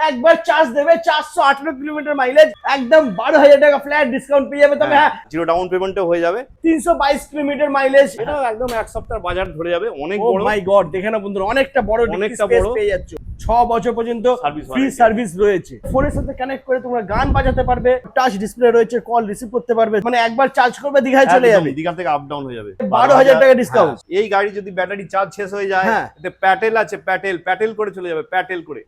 একবার চার্জ দেবে 418 kilometre mileage, একদম 12,000 টাকা ফ্ল্যাট ডিসকাউন্ট পেয়ে যাবে। তবে হ্যাঁ, জিরো ডাউন পেমেন্টে হয়ে যাবে। 322 কিলোমিটার মাইলেজ, এটা একদম এক সপ্তাহ বাজার ধরে যাবে। অনেক ও বড়, মাই গড, দেখে না বন্ধুরা, অনেকটা বড় অনেকটা স্পেস বড়। পেয়ে যাচ্ছ। 6 বছর পর্যন্ত Service ফ্রি warranty। সার্ভিস রয়েছে। ফোনের সাথে কানেক্ট করে তোমরা গান বাজাতে পারবে, টাচ ডিসপ্লে রয়েছে, কল রিসিভ করতে পারবে। মানে একবার চার্জ করবে দীঘায় চলে যাবে, দীঘা থেকে আপ ডাউন হয়ে যাবে। 12,000 টাকা ডিসকাউন্ট। এই গাড়ি যদি ব্যাটারি চার্জ শেষ হয়ে যায়, হ্যাঁ। এতে প্যাটেল আছে, প্যাটেল করে চলে যাবে, প্যাটেল করে।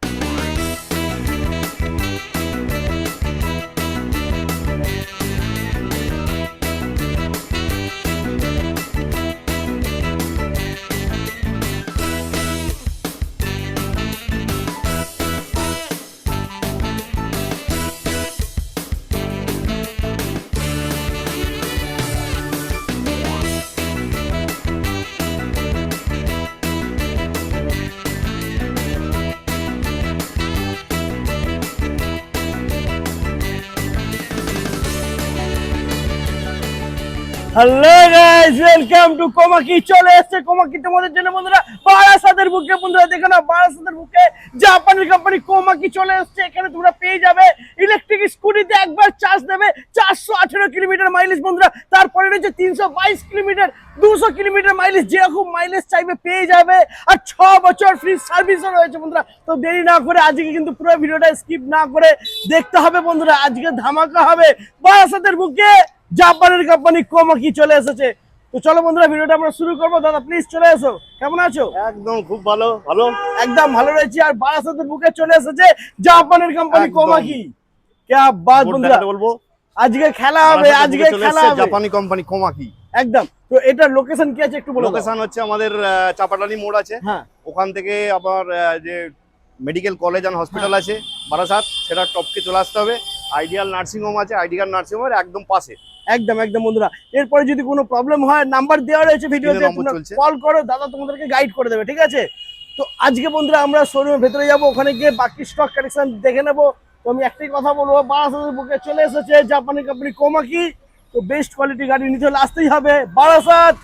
Hello guys, welcome to Komaki. চলে এসেছে কোমাকি তোমাদের জন্য বন্ধুরা, বারাসাতের বুকে। বন্ধুরা দেখো না, বারাসাতের বুকে জাপানি কোম্পানি কোমাকি চলে এসেছে। এখানে তোমরা পেয়ে যাবে ইলেকট্রিক স্কুটিতে একবার চার্জ দেবে 418 কিলোমিটার মাইলেজ বন্ধুরা। তারপরে রয়েছে 322 কিলোমিটার, 200 কিলোমিটার মাইলেজ, যেরকম মাইলেজ চাইবে পেয়ে যাবে। আর 6 বছর ফ্রি সার্ভিসও রয়েছে বন্ধুরা। তো দেরি না করে আজকে কিন্তু পুরো ভিডিওটা স্কিপ না করে দেখতে হবে বন্ধুরা। আজকে ধামাকা হবে, বারাসাতের বুকে জাপানের কোম্পানি কোমাকি চলে এসেছে। তো চলো বন্ধুরা, ভিডিওটা আমরা শুরু করবো। দাদা প্লিজ চলে এসো, কেমন আছো? একদম খুব ভালো, ভালো, একদম ভালো রয়েছি। আর বারাসাতের বুকে চলে এসেছে জাপানের কোম্পানি একদম। কোমাকি। কে বাত বন্ধুরা, বলবো আজকে খেলা হবে, আজকে খেলা হবে জাপানি কোম্পানি কোমাকি। একদম। তো এটার লোকেশন কি আছে একটু বলো। লোকেশন হচ্ছে আমাদের চাপাটালি মোড় আছে, হ্যাঁ, ওখান থেকে আবার যে মেডিকেল কলেজ এন্ড হসপিটাল আছে বারাসাত, সেটা টপকে চলে আসতে হবে। আইডিয়াল নার্সিং হোম আছে, আইডিয়াল নার্সিং হোমের একদম পাশে। একদম একদম বন্ধুরা। এরপরে যদি কোনো প্রবলেম হয়, নাম্বার দেওয়া রয়েছে ভিডিওতে, নম্বর তোমরা চলছে। কল করো, দাদা তোমাদেরকে গাইড করে দেবে, ঠিক আছে? তো আজকে বন্ধুরা আমরা শোরুমের ভেতরে যাব, ওখানে গিয়ে বাকি স্টক কালেকশন দেখে নেবো। তো আমি একটাই কথা বলবো, বারাসাতের বুকে চলে এসেছে জাপানি কোম্পানি কোমাকি। তো বেস্ট কোয়ালিটি গাড়ি নিতে হলে আসতেই হবে বারাসাত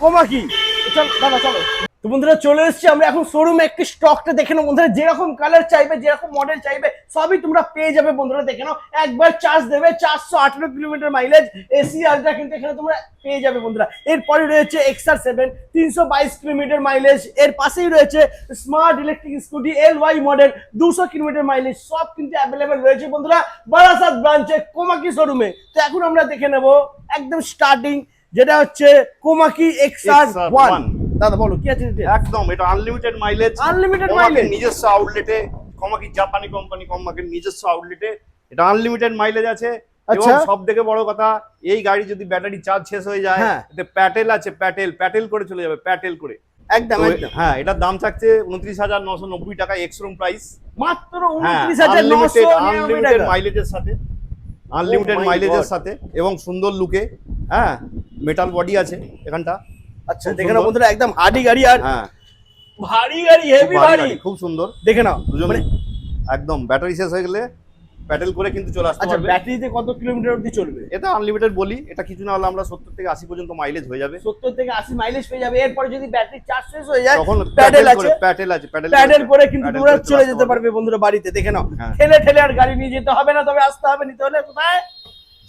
কোমাকি। তো চল দাদা, চলো। তো বন্ধুরা চলে এসেছি আমরা এখন শোরুমে। একটি স্টকটা দেখে নাও বন্ধুরা, যেরকম কালার চাইবে, যেরকম মডেল চাইবে সবই তোমরা পেয়ে যাবে বন্ধুরা। দেখে নাও, একবার চার্জ দেবে 418 কিলোমিটার মাইলেজ, এসি আলট্রা কিন্তু এখানে তোমরা পেয়ে যাবে বন্ধুরা। এরপরে রয়েছে XR7 322 কিলোমিটার মাইলেজ, এর পাশেই রয়েছে smart electric scooty LY model 200 kilometre mileage. সব কিন্তু অ্যাভেলেবেল রয়েছে বন্ধুরা বারাসাত ব্রাঞ্চে কোমাকি শোরুমে। তো এখন আমরা দেখে নেব একদম স্টার্টিং, যেটা হচ্ছে কোমাকি XR1। দাদা বলো কি আছে? একদম এটা আনলিমিটেড মাইলেজ, আনলিমিটেড কোমাকির মাইলেজ, নিজস্ব আউটলেটে, কোমাকি জাপানি কোম্পানি কোমাকির নিজস্ব আউটলেটে এটা আনলিমিটেড মাইলেজ আছে। এবং আচ্ছা। সব থেকে বড় কথা, এই গাড়ি যদি ব্যাটারি চার্জ শেষ হয়ে যায়, হ্যাঁ। এতে প্যাটেল আছে, প্যাটেল করে চলে যাবে, প্যাটেল করে। একদম তো একদম। হ্যাঁ, এটার দাম থাকছে 29,990 টাকা এক্সরুম প্রাইস। মাত্র হ্যাঁ, 29,990 আনলিমিটেড টাকা। মাইলেজের সাথে, আনলিমিটেড my মাইলেজের God। সাথে এবং সুন্দর লুকে। হ্যাঁ, মেটাল বডি আছে এখানটা। আচ্ছা খুব দেখে নাও সুন্দর। বন্ধুরা, একদম হার্ডি গাড়ি, আর হ্যাঁ, ভারী গাড়ি, হেভি খুব ভারী ভারী। গাড়ি, খুব সুন্দর। দেখে নাও দুজন মানে, একদম ব্যাটারি শেষ হয়ে গেলে প্যাডেল করে কিন্তু চলে আসতে আচ্ছা পারবে। ব্যাটারিতে কত কিলোমিটার অবধি চলবে? এটা আনলিমিটেড বলি, এটা কিছু না হলে আমরা 70 থেকে 80 পর্যন্ত মাইলেজ হয়ে যাবে। 70 থেকে 80 মাইলেজ পেয়ে যাবে। এরপরে যদি ব্যাটারি চার্জ শেষ হয়ে যায়, তখন প্যাডেল আছে, প্যাডেল আছে, প্যাডেল করে কিন্তু প্যাডেল তোমরা করে চলে আসতে যেতে পারবে বন্ধুরা বাড়িতে। দেখে নাও, হ্যাঁ। ঠেলে ঠেলে আর গাড়ি নিয়ে যেতে হবে না। তবে আসতে হবে, নিতে হলে কোথায়?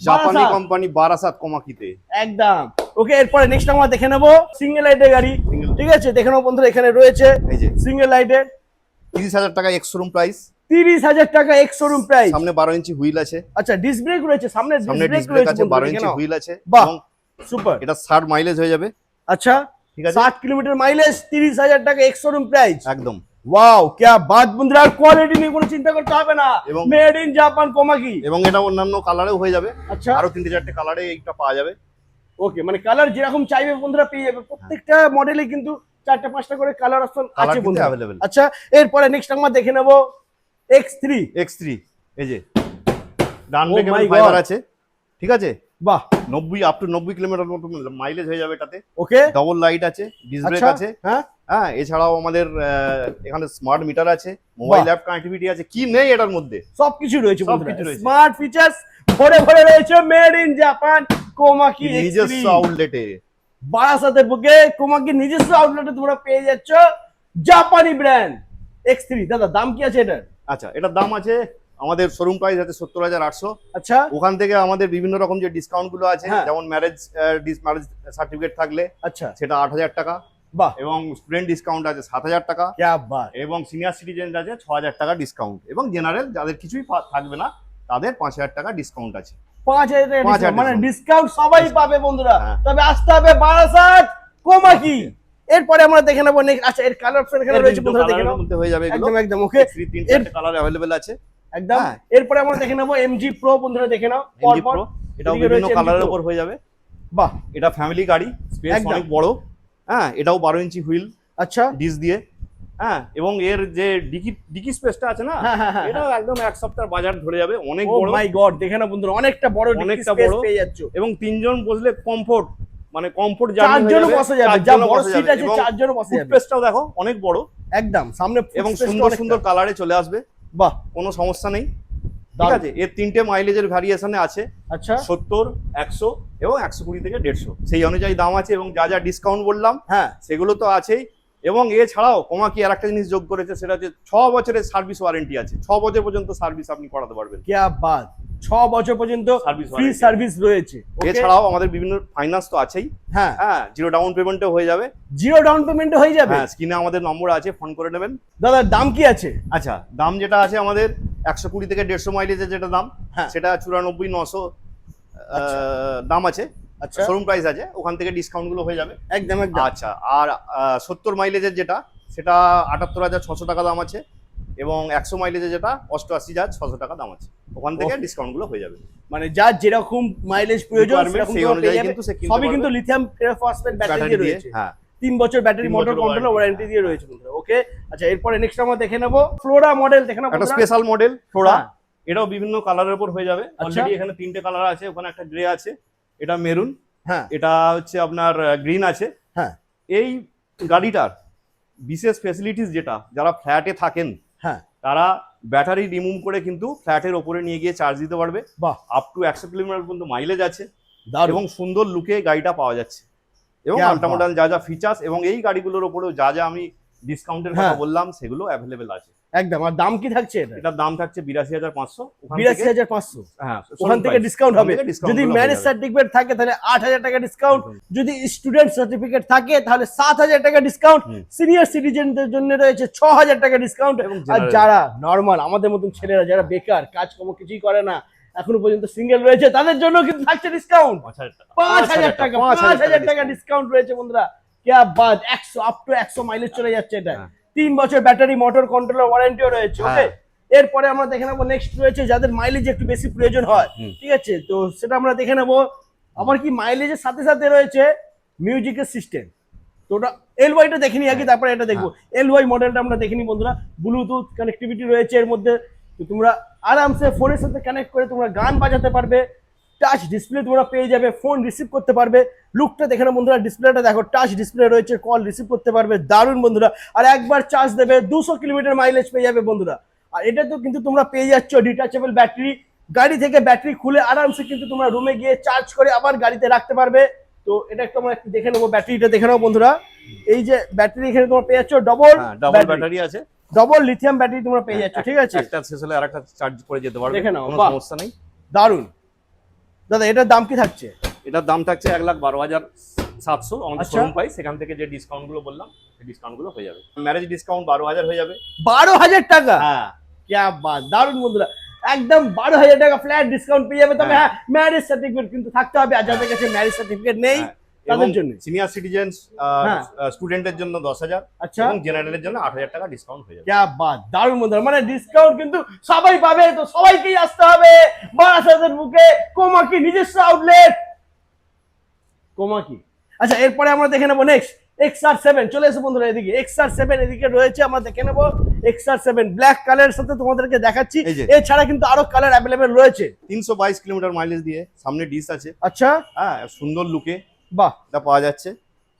জাপানি বারাসাত। কোম্পানি বারাসাত কোমাকিতে। একদম ওকে। এরপরে নেক্সট আমরা দেখে নেবো সিঙ্গেল লাইটের গাড়ি, Single- ঠিক আছে? দেখে নাও বন্ধুরা, এখানে রয়েছে এই যে সিঙ্গেল লাইটের 30,000 টাকা এক্সরুম প্রাইস। 30,000 টাকা এক্স শোরুম প্রাইস। সামনে 12 ইঞ্চি হুইল আছে, আচ্ছা ডিস্ক ব্রেক রয়েছে, সামনে সামনে ডিস্ক ব্রেক ডিসক ব্রেক রয়েছে আছে, 12 বন্ধুরা, ইঞ্চি দেখে নাও। হুইল আছে। বাহ, এবং সুপার। এটা 60 মাইলেজ হয়ে যাবে। আচ্ছা ঠিক আছে, 60 কিলোমিটার মাইলেজ, 30,000 টাকা এক্স শোরুম প্রাইস। একদম। ওয়াও, क्या बात বন্ধুরা। আর কোয়ালিটি নিয়ে কোনো চিন্তা করতে হবে না, এবং- মেড ইন জাপান কোমাকি। এবং এটা অন্যান্য কালারেও হয়ে যাবে, আচ্ছা আরো 3-4টে কালারে এইটা পাওয়া যাবে। ওকে, মানে কালার যেরকম চাইবে বন্ধুরা পেয়ে যাবে। প্রত্যেকটা মডেলে কিন্তু 4টা-5টা করে কালার অপশন কালার আছে কিন্তু বন্ধুরা। অ্যাভেলেবেল। আচ্ছা এরপরে নেক্সট আমরা দেখে নেব X3। X3 এই যে ডান Oh ব্রেকে my ফাইবার God। আছে, ঠিক আছে। বাহ, 90 আপ টু 90 কিলোমিটার মতো মাইলেজ হয়ে যাবে এটাতে। ওকে। ডবল লাইট আছে, ডিস্ক ব্রেক আচ্ছা আছে। হ্যাঁ, হ্যাঁ, এছাড়াও আমাদের এখানে স্মার্ট মিটার আছে, মোবাইল বাহ। অ্যাপ কানেক্টিভিটি আছে। কি নেই এটার মধ্যে? সবকিছু রয়েছে বন্ধুরা, সবকিছু রয়েছে। স্মার্ট ফিচার্স ভরে ভরে রয়েছে। মেড ইন জাপান কোমাকি নিজস্ব X3। আউটলেটে বারাসাতের বুকে কোমাকি নিজস্ব আউটলেটে তোমরা পেয়ে যাচ্ছ জাপানি ব্র্যান্ড X3। দাদা দাম কি আছে এটার? আচ্ছা, এটার দাম আছে আমাদের শোরুম প্রাইস আছে 70,800। আচ্ছা ওখান থেকে আমাদের বিভিন্ন রকম যে ডিসকাউন্ট গুলো আছে, হ্যাঁ। যেমন ম্যারেজ সার্টিফিকেট থাকলে আচ্ছা সেটা 8,000 টাকা, বাহ এবং স্টুডেন্ট ডিসকাউন্ট আছে 7,000 টাকা, ক্যা বাত, এবং সিনিয়র সিটিজেন আছে 6,000 টাকা ডিসকাউন্ট, এবং জেনারেল যাদের কিছুই থাকবে না তাদের 5,000 টাকা ডিসকাউন্ট আছে। 5,000 টাকা 5,000 discount, মানে discount। ডিসকাউন্ট সবাই পাবে বন্ধুরা। হ্যাঁ। তবে আসতে হবে বারাসাত কোমাকি। এরপরে আমরা দেখে নেবো next। আচ্ছা এর কালার অপশন এখানে রয়েছে বন্ধুরা, দেখে নাও। মধ্যে হয়ে যাবে এগুলো, একদম একদম ওকে, তিনটে কালার अवेलेबल আছে একদম। হ্যাঁ। এরপরে আমরা দেখে নেবো MG Pro বন্ধুরা, দেখে নাও MG পরপর। Pro, এটাও এদিকে বিভিন্ন রয়েছে MG কালারের Pro। উপর হয়ে যাবে। বাহ এটা ফ্যামিলি গাড়ি, স্পেস একদম। অনেক বড় হ্যাঁ, এটাও 12 ইঞ্চি হুইল আচ্ছা ডিস দিয়ে হ্যাঁ, এবং এর যে ডিকি স্পেসটা আছে না, হ্যাঁ, হ্যাঁ, হ্যাঁ, এটাও একদম এক সপ্তাহ বাজার ধরে যাবে, অনেক ও বড় মাই গড, দেখে নাও বন্ধুরা, অনেকটা বড় অনেকটা স্পেস বড়। পেয়ে যাচ্ছ। এবং তিনজন বসলে কমফোর্ট, মানে কমফোর্ট চারজনও বসে যাবে, যা বড় সিট আছে চারজনও বসে যাবে। ফুটস্পেসটাও দেখো অনেক বড়, একদম সামনে এবং footstep টা সুন্দর অনেকটা। সুন্দর কালারে চলে আসবে, বাহ কোনো সমস্যা নেই। ঠিক দারুণ। আছে, এর তিনটে মাইলেজের ভ্যারিয়েশনে আছে, আচ্ছা 70, 100 এবং 120 থেকে 150, সেই অনুযায়ী দাম আছে। এবং যা যা ডিসকাউন্ট বললাম হ্যাঁ সেগুলো তো আছেই। এবং এছাড়াও কোমাকি আর একটা জিনিস যোগ করেছে, সেটা হচ্ছে 6 বছরের সার্ভিস ওয়ারেন্টি আছে। 6 বছর পর্যন্ত সার্ভিস আপনি করাতে পারবেন। ক্যা বাত, 6 বছর পর্যন্ত Service ফ্রি warranty সার্ভিস রয়েছে। Okay? এছাড়াও আমাদের বিভিন্ন ফাইন্যান্স তো আছেই হ্যাঁ হ্যাঁ, জিরো ডাউন পেমেন্টে হয়ে যাবে। জিরো ডাউন পেমেন্টে হয়ে যাবে। হ্যাঁ, স্ক্রিনে আমাদের নম্বর আছে, ফোন করে নেবেন। দাদা দাম কি আছে? আচ্ছা, দাম যেটা আছে আমাদের 120 থেকে 150 মাইলেজের যেটা দাম, হ্যাঁ। সেটা 94,900 আচ্ছা। দাম আছে, আচ্ছা শোরুম প্রাইস আছে, ওখান থেকে ডিসকাউন্ট গুলো হয়ে যাবে। একদম একদম। আচ্ছা, আর 70 মাইলেজের যেটা, সেটা 78,600 টাকা দাম আছে, এবং 100 মাইলেজের যেটা 88,600 টাকা দাম আছে, ওখান থেকে ডিসকাউন্ট গুলো হয়ে যাবে। মানে যার যেরকম মাইলেজ প্রয়োজন Requirement সেরকম সেই তোমরা অনুযায়ী পেয়ে যাবে। কিন্তু সে কিনতে সবই পারবে। কিন্তু লিথিয়াম ফসফেট ব্যাটারি ব্যাটারি দিয়ে দিয়ে রয়েছে। হ্যাঁ, 3 বছর ব্যাটারি 3 মোটর বছর কন্ট্রোল warranty, ওয়ারেন্টি দিয়ে হ্যাঁ। রয়েছে বন্ধুরা। ওকে আচ্ছা, এরপরে নেক্সট আমরা দেখে নেব ফ্লোরা মডেল, দেখে নেব একটা স্পেশাল মডেল ফ্লোরা, হ্যাঁ। এটাও বিভিন্ন কালারের উপর হয়ে যাবে। আচ্ছা। অলরেডি এখানে তিনটে কালার আছে, ওখানে একটা গ্রে আছে, এটা মেরুন, হ্যাঁ এটা হচ্ছে আপনার গ্রিন আছে। হ্যাঁ এই গাড়িটার বিশেষ ফ্যাসিলিটিস যেটা, যারা ফ্ল্যাটে থাকেন হ্যাঁ তারা ব্যাটারি রিমুভ করে কিন্তু ফ্ল্যাটের ওপরে নিয়ে গিয়ে চার্জ দিতে পারবে। বাহ আপ টু 100 কিলোমিটার পর্যন্ত মাইলেজ আছে, দারুণ। এবং সুন্দর লুকে গাড়িটা পাওয়া যাচ্ছে, এবং क्या আল্ট্রামডাল যা যা ফিচার্স, এবং এই গাড়িগুলোর উপরেও যা যা আমি ডিসকাউন্টের কথা হ্যাঁ। বললাম সেগুলো অ্যাভেলেবেল আছে। একদম। আর দাম কি থাকছে এটা? এটার দাম থাকছে 82,500, 82,500। হ্যাঁ, ওখান থেকে ডিসকাউন্ট হবে। discount যদি গুলো হয়ে ম্যারেজ যাবে। সার্টিফিকেট থাকে তাহলে 8,000 টাকা ডিসকাউন্ট, যদি স্টুডেন্ট সার্টিফিকেট থাকে তাহলে 7,000 টাকা ডিসকাউন্ট, হুম। সিনিয়র সিটিজেনদের জন্য রয়েছে 6,000 টাকা ডিসকাউন্ট। এবং আর general- যারা নরমাল আমাদের মতন ছেলেরা যারা বেকার, কাজকর্ম কিছুই করে না, এখনো পর্যন্ত সিঙ্গেল রয়েছে, তাদের জন্য কিন্তু থাকছে ডিসকাউন্ট 5,000 টাকা, 5,000 টাকা। 5,000 টাকা ডিসকাউন্ট রয়েছে বন্ধুরা। क्या बात, 100 আপ টু 100 মাইলেজ চলে যাচ্ছে এটা। হ্যাঁ। 3 বছর ব্যাটারি মোটর কন্ট্রোলার ওয়ারেন্টিও রয়েছে। ওকে হ্যাঁ। এরপরে আমরা দেখে নেবো নেক্সট রয়েছে যাদের মাইলেজ একটু বেশি প্রয়োজন হয়, হুম। ঠিক আছে, তো সেটা আমরা দেখে নেবো। আবার কি মাইলেজের সাথে সাথে রয়েছে মিউজিকের সিস্টেম, তো ওটা এলওয়াইটা দেখিনি আগে, তারপরে এটা দেখবো। এলওয়াই মডেলটা আমরা দেখিনি বন্ধুরা, ব্লুটুথ কানেক্টিভিটি রয়েছে এর মধ্যে, তো তোমরা আরামসে ফোনের সাথে কানেক্ট করে তোমরা গান বাজাতে পারবে। টাচ ডিসপ্লে তোমরা পেয়ে যাবে, ফোন রিসিভ করতে পারবে। লুকটা দেখে নাও বন্ধুরা, ডিসপ্লেটা দেখো, টাচ ডিসপ্লে রয়েছে, কল রিসিভ করতে পারবে, দারুণ বন্ধুরা। আর একবার চার্জ দেবে 200 কিলোমিটার মাইলেজ পেয়ে যাবে বন্ধুরা। আর এটা তো কিন্তু তোমরা পেয়ে যাচ্ছ ডিটাচেবল ব্যাটারি, গাড়ি থেকে ব্যাটারি খুলে আরামসে কিন্তু তোমরা রুমে গিয়ে চার্জ করে আবার গাড়িতে রাখতে পারবে। তো এটা একটু আমরা একটু দেখে নেবো, ব্যাটারিটা দেখে নাও বন্ধুরা। এই যে ব্যাটারি এখানে তোমরা পেয়ে যাচ্ছ ডবল ডাবল ব্যাটারি আছে, ডবল লিথিয়াম ব্যাটারি তোমরা পেয়ে যাচ্ছ, ঠিক আছে, একটা শেষ হলে আরেকটা চার্জ করে যেতে পারবে, দেখে নাও, কোনো বাহ। সমস্যা নেই। দারুণ। দাদা এটার দাম কি থাকছে? এটার দাম থাকছে 1,12,700 আমাদের আচ্ছা। শোরুম প্রাইস, সেখান থেকে যে ডিসকাউন্ট গুলো বললাম সেই ডিসকাউন্ট গুলো হয়ে যাবে। ম্যারেজ ডিসকাউন্ট 12,000 হয়ে যাবে। 12,000 টাকা? হ্যাঁ, क्या बात, দারুণ বন্ধুরা, একদম 12,000 টাকা ফ্ল্যাট ডিসকাউন্ট পেয়ে যাবে। তবে হ্যাঁ। হ্যাঁ, ম্যারেজ সার্টিফিকেট কিন্তু থাকতে হবে, আর যাদের কাছে ম্যারেজ সার্টিফিকেট নেই তাদের জন্য। সিনিয়র সিটিজেন হ্যাঁ। স্টুডেন্টের জন্য 10,000, আচ্ছা এবং জেনারেলের জন্য 8,000 টাকা ডিসকাউন্ট হয়ে যাবে। क्या बात, দারুণ বন্ধুরা, মানে ডিসকাউন্ট কিন্তু সবাই পাবে, তো সবাইকেই আসতে হবে বারাসাতের বুকে কোমাকি নিজস্ব আউটলেট কোমাকি। আচ্ছা এরপরে আমরা দেখে নেবো নেক্সট XR7, চলে এসো বন্ধুরা এদিকে। XR7 এদিকে রয়েছে, আমরা দেখে নেবো XR7 ব্ল্যাক কালারের সাথে তোমাদেরকে দেখাচ্ছি। এই যে। এছাড়া কিন্তু আরো কালার অ্যাভেলেবেল রয়েছে। 322 কিলোমিটার মাইলেজ দিয়ে, সামনে ডিস আছে, আচ্ছা হ্যাঁ, সুন্দর লুকে বাহ, এটা পাওয়া যাচ্ছে।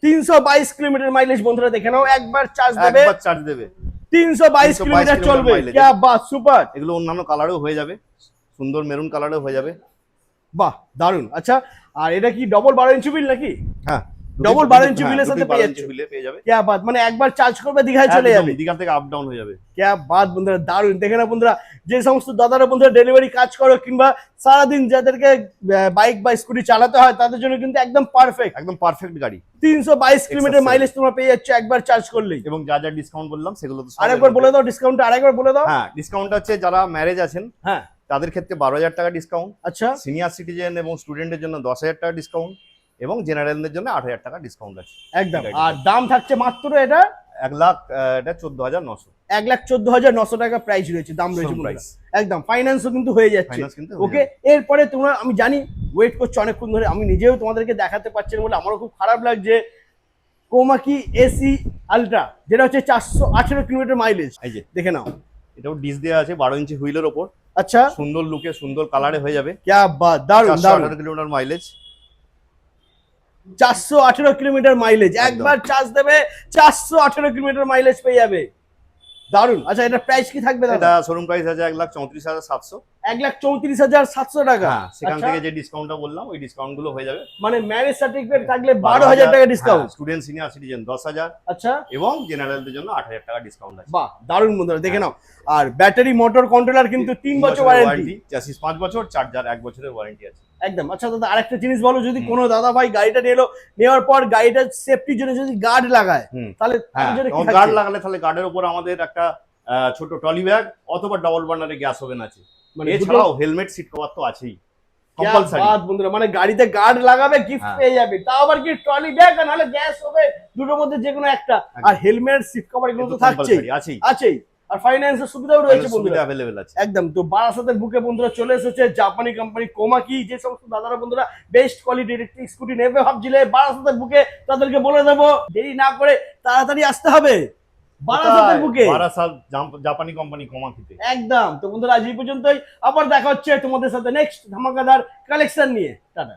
322 কিলোমিটার মাইলেজ বন্ধুরা দেখে নাও, একবার চার্জ দেবে একবার চার্জ দেবে, 322 কিলোমিটার কিলোমিটার চলবে। mileage। क्या बात, সুপার, এগুলো অন্যান্য কালারেও হয়ে যাবে, সুন্দর মেরুন কালারেও হয়ে যাবে। বাহ দারুন। আচ্ছা আর এটা কি ডবল 12 ইঞ্চি হুইল নাকি? হ্যাঁ, ডবল 12 ইঞ্চি হুইলের সাথে পেয়ে যাচ্ছে। পেয়ে যাবে। क्या बात, মানে একবার চার্জ করবে দীঘায় চলে একদম, যাবে। দীঘা থেকে আপ ডাউন হয়ে যাবে। क्या बात বন্ধুরা, দারুণ। দেখে না বন্ধুরা, যে সমস্ত দাদারা বন্ধুরা ডেলিভারি কাজ করো কিংবা সারাদিন যাদেরকে বাইক বা স্কুটি চালাতে হয় তাদের জন্য কিন্তু একদম পারফেক্ট। একদম পারফেক্ট গাড়ি। 322 কিলোমিটার Exercise। মাইলেজ তোমরা পেয়ে যাচ্ছ একবার চার্জ করলেই। এবং যা যা ডিসকাউন্ট বললাম সেগুলো তো সব আরেকবার বলে দাও ডিসকাউন্ট, আরেকবার বলে দাও। হ্যাঁ, ডিসকাউন্ট হচ্ছে যারা ম্যারেজ আছেন হ্যাঁ, তাদের ক্ষেত্রে 12,000 টাকা ডিসকাউন্ট, আচ্ছা সিনিয়র সিটিজেন এবং স্টুডেন্টের জন্য 10,000 টাকা ডিসকাউন্ট এবং জেনারেলদের জন্য 8,000 টাকা ডিসকাউন্ট আছে। একদম। আর দাম থাকছে মাত্র এটা 1 লাখ এটা 14,900 1,14,900 টাকা প্রাইস রয়েছে, দাম রয়েছে Showroom বন্ধুরা। price। একদম ফাইন্যান্সও কিন্তু হয়ে যাচ্ছে। ফাইন্যান্স কিন্তু ওকে, এরপরে তোমরা, আমি জানি ওয়েট করছো অনেকক্ষণ ধরে, আমি নিজেও তোমাদেরকে দেখাতে পারছি না বলে আমারও খুব খারাপ লাগছে। কোমাকি এসি আলট্রা, যেটা হচ্ছে 418 কিলোমিটার মাইলেজ, এই যে দেখে নাও। এটাও ডিস দেওয়া আছে 12 ইঞ্চি হুইলের ওপর, আচ্ছা, সুন্দর লুকে সুন্দর কালারে হয়ে যাবে। क्या बात, দারুণ দারুণ। 418 কিলোমিটার মাইলেজ, 418 কিলোমিটার মাইলেজ, একদম। একবার চার্জ দেবে 418 কিলোমিটার মাইলেজ পেয়ে যাবে। দারুণ। আচ্ছা, এটা প্রাইস কি থাকবে দাদা? এটা শোরুম প্রাইস আছে 1,34,700। 1,34,700 টাকা। হ্যাঁ, সেখান আচ্ছা, থেকে যে ডিসকাউন্টটা বললাম ওই ডিসকাউন্ট গুলো হয়ে যাবে। মানে ম্যারেজ সার্টিফিকেট থাকলে 12,000 টাকা ডিসকাউন্ট। স্টুডেন্ট সিনিয়র সিটিজেন 10,000 আচ্ছা, এবং জেনারেলদের জন্য 8,000 টাকা ডিসকাউন্ট আছে। বাহ, দারুণ বন্ধুরা, দেখে নাও। আর ব্যাটারি মোটর কন্ট্রোলার কিন্তু 3 বছর ওয়ারেন্টি, চ্যাসিস 5 বছর, চার্জার 1 বছরের ওয়ারেন্টি আছে। একদম। আচ্ছা দাদা, আরেকটা জিনিস বলো, যদি কোনো দাদা ভাই গাড়িটা নিলো, নেওয়ার পর গাড়িটার সেফটির জন্য যদি গার্ড লাগায় তাহলে হ্যাঁ, তার জন্য কি গার্ড থাকছে? লাগালে তাহলে গার্ডের উপর আমাদের একটা ছোট ট্রলি ব্যাগ অথবা ডাবল বার্নারে গ্যাস ওভেন আছে। মানে এছাড়াও হেলমেট সিট কভার তো আছেই क्या কম্পালসারি। बात বন্ধুরা, মানে গাড়িতে গার্ড লাগাবে, গিফট হ্যাঁ। পেয়ে যাবে, তাও আবার কি ট্রলি ব্যাগ আর নাহলে গ্যাস হবে, দুটোর মধ্যে যে কোনো একটা। আর হেলমেট, সিট কভার এগুলো তো থাকছেই আছেই, আছেই। আর ফাইন্যান্সের সুবিধাও রয়েছে সুবিধা বন্ধুরা। অ্যাভেলেবেল আছে। একদম। তো বারাসাতের বুকে বন্ধুরা চলে এসেছে জাপানি কোম্পানি কোমাকি। যে সমস্ত দাদারা বন্ধুরা বেস্ট কোয়ালিটির একটি স্কুটি নেবে ভাবছিলে বারাসাতের বুকে, তাদেরকে বলে দেবো দেরি না করে তাড়াতাড়ি আসতে হবে বারাসাতের বুকে। বারাসাত জাপানি কোম্পানি কোমাকিতে। একদম। তো বন্ধুরা আজ এই পর্যন্তই, আবার দেখা হচ্ছে তোমাদের সাথে নেক্সট ধামাকাদার কালেকশন নিয়ে। টাটা।